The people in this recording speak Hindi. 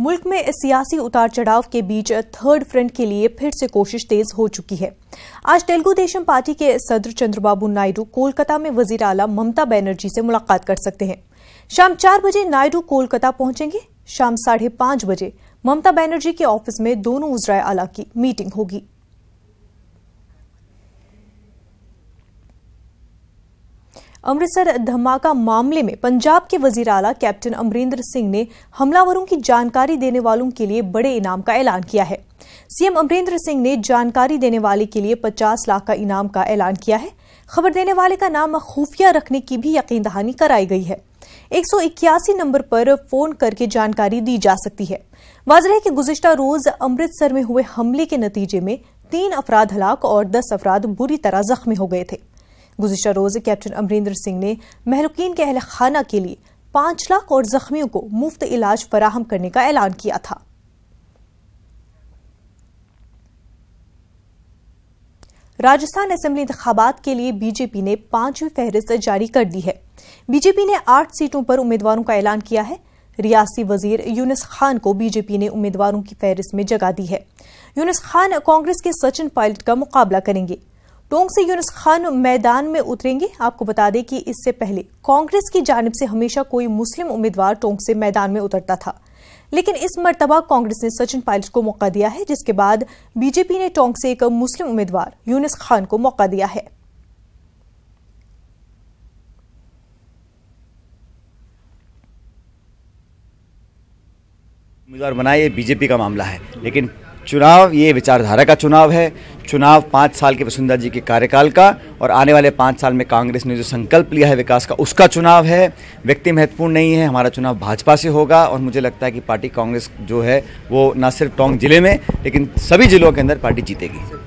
मुल्क में सियासी उतार चढ़ाव के बीच थर्ड फ्रंट के लिए फिर से कोशिश तेज हो चुकी है। आज तेलुगु देशम पार्टी के सदर चंद्रबाबू नायडू कोलकाता में वजीर आला ममता बनर्जी से मुलाकात कर सकते हैं। शाम 4 बजे नायडू कोलकाता पहुंचेंगे। शाम 5:30 बजे ममता बनर्जी के ऑफिस में दोनों वज़राए आला की मीटिंग होगी। अमृतसर धमाका मामले में पंजाब के वजीर आला कैप्टन अमरिंदर सिंह ने हमलावरों की जानकारी देने वालों के लिए बड़े इनाम का ऐलान किया है। सीएम अमरिंदर सिंह ने जानकारी देने वाले के लिए 50 लाख का इनाम का ऐलान किया है। खबर देने वाले का नाम खुफिया रखने की भी यकीन दहानी कराई गई है। 181 नंबर पर फोन करके जानकारी दी जा सकती है। वाज़ेह है कि गुज़िश्ता रोज अमृतसर में हुए हमले के नतीजे में 3 अफराद हलाक और 10 अफराद बुरी तरह जख्मी हो गए थे। गुज़िश्ता रोज कैप्टन अमरिंदर सिंह ने महलूकीन के अहल खाना के लिए 5 लाख और जख्मियों को मुफ्त इलाज फराहम करने का ऐलान किया था। राजस्थान असेंबली इंतखाबात के लिए बीजेपी ने 5वीं फहरिस्त जारी कर दी है। बीजेपी ने 8 सीटों पर उम्मीदवारों का ऐलान किया है। रियासी वजीर यूनुस खान को बीजेपी ने उम्मीदवारों की फहरिस्त में जगह दी है। यूनुस खान कांग्रेस के सचिन पायलट का मुकाबला करेंगे। टोंक से यूनुस खान मैदान में उतरेंगे। आपको बता दें कि इससे पहले कांग्रेस की जानिब से हमेशा कोई मुस्लिम उम्मीदवार टोंक से मैदान में उतरता था, लेकिन इस मर्तबा कांग्रेस ने सचिन पायलट को मौका दिया है, जिसके बाद बीजेपी ने टोंक से एक मुस्लिम उम्मीदवार यूनुस खान को मौका दिया है। उम्मीदवार बनाए, ये बीजेपी का मामला है, लेकिन चुनाव ये विचारधारा का चुनाव है। चुनाव 5 साल के वसुंधरा जी के कार्यकाल का और आने वाले 5 साल में कांग्रेस ने जो संकल्प लिया है विकास का, उसका चुनाव है। व्यक्ति महत्वपूर्ण नहीं है। हमारा चुनाव भाजपा से होगा और मुझे लगता है कि पार्टी कांग्रेस जो है वो न सिर्फ टोंक जिले में लेकिन सभी जिलों के अंदर पार्टी जीतेगी।